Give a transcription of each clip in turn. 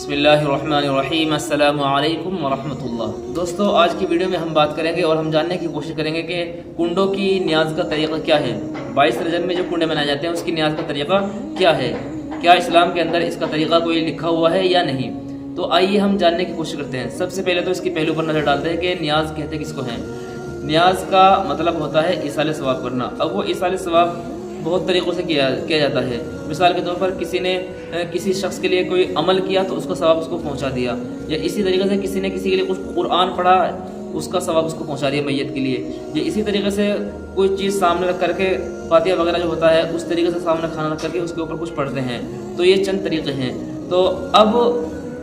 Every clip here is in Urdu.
بسم اللہ الرحمن الرحیم السلام علیکم ورحمۃ اللہ۔ دوستو، آج کی ویڈیو میں ہم بات کریں گے اور ہم جاننے کی کوشش کریں گے کہ کنڈوں کی نیاز کا طریقہ کیا ہے۔ 22 رجب میں جو کنڈے منائے جاتے ہیں اس کی نیاز کا طریقہ کیا ہے، کیا اسلام کے اندر اس کا طریقہ کوئی لکھا ہوا ہے یا نہیں۔ تو آئیے ہم جاننے کی کوشش کرتے ہیں۔ سب سے پہلے تو اس کی پہلو پر نظر ڈالتے ہیں کہ نیاز کہتے کس کو ہیں۔ نیاز کا مطلب ہوتا ہے ایصال ثواب کرنا۔ اب وہ ایصال ثواب بہت طریقوں سے کیا جاتا ہے۔ مثال کے طور پر کسی نے کسی شخص کے لیے کوئی عمل کیا تو اس کا ثواب اس کو پہنچا دیا، یا اسی طریقے سے کسی نے کسی کے لیے کچھ قرآن پڑھا اس کا ثواب اس کو پہنچا دیا میت کے لیے، یا اسی طریقے سے کوئی چیز سامنے رکھ کر کے فاتحہ وغیرہ جو ہوتا ہے اس طریقے سے سامنے کھانا رکھ کر کے اس کے اوپر کچھ پڑھتے ہیں۔ تو یہ چند طریقے ہیں۔ تو اب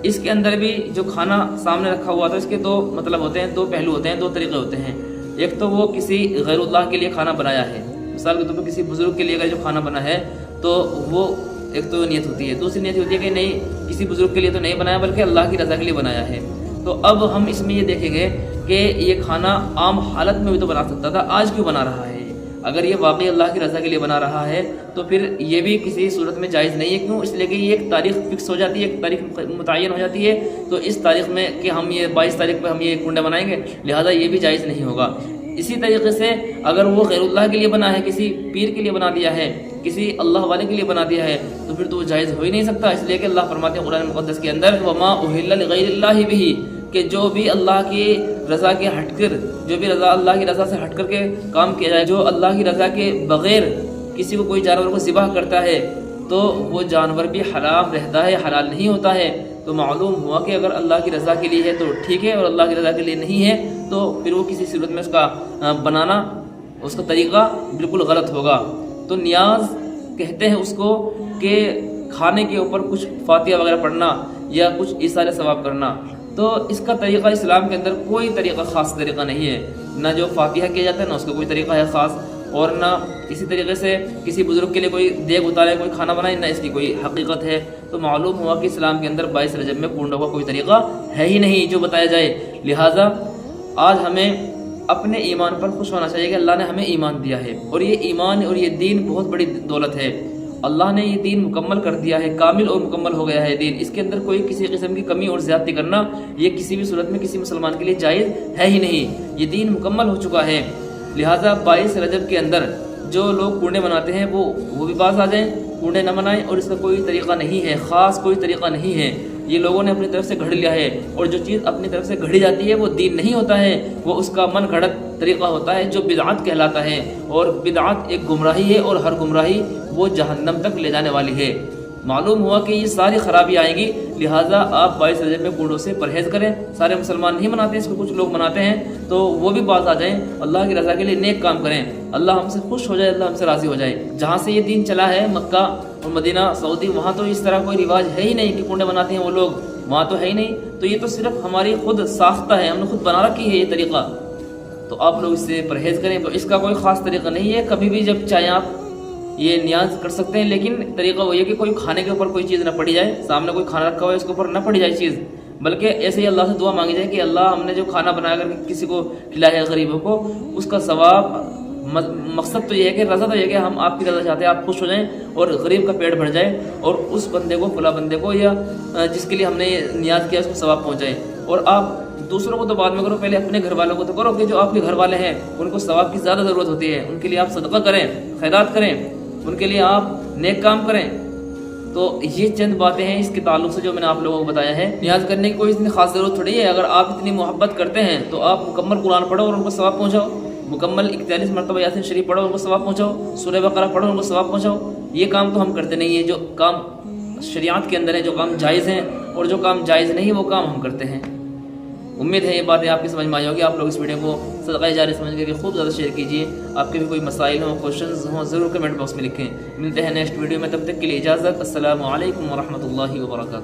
اس کے اندر بھی جو کھانا سامنے رکھا ہوا تھا اس کے دو مطلب ہوتے ہیں، دو پہلو ہوتے ہیں، دو طریقے ہوتے ہیں۔ ایک تو وہ کسی غیر اللہ کے لیے کھانا بنایا ہے، مثال کے طور پر کسی بزرگ کے لیے اگر جو کھانا بنا ہے تو وہ ایک تو نیت ہوتی ہے۔ دوسری نیت ہوتی ہے کہ نہیں، کسی بزرگ کے لیے تو نہیں بنایا بلکہ اللہ کی رضا کے لیے بنایا ہے۔ تو اب ہم اس میں یہ دیکھیں گے کہ یہ کھانا عام حالت میں بھی تو بنا سکتا تھا، آج کیوں بنا رہا ہے؟ اگر یہ واقعی اللہ کی رضا کے لیے بنا رہا ہے تو پھر یہ بھی کسی صورت میں جائز نہیں ہے۔ کیوں؟ اس لیے کہ یہ ایک تاریخ فکس ہو جاتی ہے، ایک تاریخ متعین ہو جاتی ہے، تو اس تاریخ میں کہ ہم یہ 22 تاریخ پہ ہم یہ کنڈے بنائیں گے، لہذا یہ بھی جائز نہیں ہوگا۔ اسی طریقے سے اگر وہ غیر اللہ کے لیے بنا ہے، کسی پیر کے لیے بنا دیا ہے، کسی اللہ والے کے لیے بنا دیا ہے، تو پھر تو وہ جائز ہو ہی نہیں سکتا۔ اس لیے کہ اللہ فرماتے ہیں قرآن مقدس کے اندر وما اہل لغیر اللہ بہ، کہ جو بھی اللہ کی رضا کے ہٹ کر، جو بھی اللہ کی رضا سے ہٹ کر کے کام کیا جائے، جو اللہ کی رضا کے بغیر کسی کو کوئی جانور کو ذبح کرتا ہے تو وہ جانور بھی حرام رہتا ہے، حلال نہیں ہوتا ہے۔ تو معلوم ہوا کہ اگر اللہ کی رضا کے لیے ہے تو ٹھیک ہے، اور اللہ کی رضا کے لیے نہیں ہے تو پھر وہ کسی صورت میں اس کا بنانا، اس کا طریقہ بالکل غلط ہوگا۔ تو نیاز کہتے ہیں اس کو کہ کھانے کے اوپر کچھ فاتحہ وغیرہ پڑھنا یا کچھ ایصال ثواب کرنا۔ تو اس کا طریقہ اسلام کے اندر کوئی طریقہ خاص طریقہ نہیں ہے، نہ جو فاتحہ کیا جاتا ہے نہ اس کا کوئی طریقہ ہے خاص، اور نہ اسی طریقے سے کسی بزرگ کے لیے کوئی دیگ اتارے، کوئی کھانا بنائے، نہ اس کی کوئی حقیقت ہے۔ تو معلوم ہوا کہ اسلام کے اندر 22 رجب میں کنڈوں کا کوئی طریقہ ہے ہی نہیں جو بتایا جائے۔ لہٰذا آج ہمیں اپنے ایمان پر خوش ہونا چاہیے کہ اللہ نے ہمیں ایمان دیا ہے، اور یہ ایمان اور یہ دین بہت بڑی دولت ہے۔ اللہ نے یہ دین مکمل کر دیا ہے، کامل اور مکمل ہو گیا ہے دین۔ اس کے اندر کوئی کسی قسم کی کمی اور زیادتی کرنا یہ کسی بھی صورت میں کسی مسلمان کے لیے جائز ہے ہی نہیں۔ یہ دین مکمل ہو چکا ہے۔ لہٰذا 22 رجب کے اندر جو لوگ کنڈے مناتے ہیں وہ بھی باز آ جائیں، کنڈے نہ منائیں، اور اس کا کوئی طریقہ نہیں ہے، خاص کوئی طریقہ نہیں ہے۔ یہ لوگوں نے اپنی طرف سے گھڑ لیا ہے، اور جو چیز اپنی طرف سے گھڑی جاتی ہے وہ دین نہیں ہوتا ہے، وہ اس کا من گھڑت طریقہ ہوتا ہے جو بدعت کہلاتا ہے، اور بدعت ایک گمراہی ہے، اور ہر گمراہی وہ جہنم تک لے جانے والی ہے۔ معلوم ہوا کہ یہ ساری خرابی آئیں گی، لہٰذا آپ 22 رجب میں کنڈوں سے پرہیز کریں۔ سارے مسلمان نہیں مناتے، اس کو کچھ لوگ مناتے ہیں، تو وہ بھی باز آ جائیں، اللہ کی رضا کے لیے نیک کام کریں، اللہ ہم سے خوش ہو جائے، اللہ ہم سے راضی ہو جائے۔ جہاں سے یہ دین چلا ہے، مکہ اور مدینہ سعودی، وہاں تو اس طرح کوئی رواج ہے ہی نہیں کہ کنڈے بناتے ہیں وہ لوگ، وہاں تو ہے ہی نہیں۔ تو یہ تو صرف ہماری خود ساختہ ہے، ہم نے خود بنا رکھی ہے یہ طریقہ، تو آپ لوگ اس سے پرہیز کریں۔ تو اس کا کوئی خاص طریقہ نہیں ہے، کبھی بھی جب چاہیں آپ یہ نیاز کر سکتے ہیں، لیکن طریقہ وہ یہ کہ کوئی کھانے کے اوپر کوئی چیز نہ پڑی جائے، سامنے کوئی کھانا رکھا ہوا ہے اس کے اوپر نہ پڑی جائے چیز، بلکہ ایسے ہی اللہ سے دعا مانگی جائے کہ اللہ ہم نے جو کھانا بنا کر کسی کو کھلایا ہے غریبوں کو، اس کا ثواب، مقصد تو یہ ہے کہ رضا تو یہ ہے کہ ہم آپ کی رضا چاہتے ہیں، آپ خوش ہو جائیں اور غریب کا پیٹ بھر جائے، اور اس بندے کو، فلاں بندے کو، یا جس کے لیے ہم نے نیاز کیا اس کو ثواب پہنچائے۔ اور آپ دوسروں کو تو بعد میں کرو، پہلے اپنے گھر والوں کو تو کرو، کہ جو آپ کے گھر والے ہیں ان کو ثواب کی زیادہ ضرورت ہوتی ہے، ان کے لیے آپ صدقہ کریں، خیرات کریں، ان کے لیے آپ نیک کام کریں۔ تو یہ چند باتیں ہیں اس کے تعلق سے جو میں نے آپ لوگوں کو بتایا ہے۔ نیاز کرنے کی کوئی اتنی خاص ضرورت تھوڑی ہے، اگر آپ اتنی محبت کرتے ہیں تو آپ مکمل قرآن پڑھو اور ان کو ثواب پہنچاؤ، مکمل 41 مرتبہ یاسین شریف پڑھو، ان کو ثواب پہنچاؤ، سورہ بقرہ پڑھو، ان کو ثواب پہنچاؤ۔ یہ کام تو ہم کرتے نہیں ہیں، جو کام شریعت کے اندر ہے، جو کام جائز ہیں، اور جو کام جائز نہیں وہ کام ہم کرتے ہیں۔ امید ہے یہ باتیں آپ کی سمجھ میں آئی ہوگی۔ آپ لوگ اس ویڈیو کو صدقہ جاریہ سمجھ کر کے خوب زیادہ شیئر کیجیے۔ آپ کے بھی کوئی مسائل ہوں، کوشچنز ہوں، ضرور کمنٹ باکس میں لکھیں۔ ملتے ہیں نیکسٹ ویڈیو میں، تب تک کے لیے اجازت۔ السلام علیکم ورحمۃ اللہ وبرکاتہ۔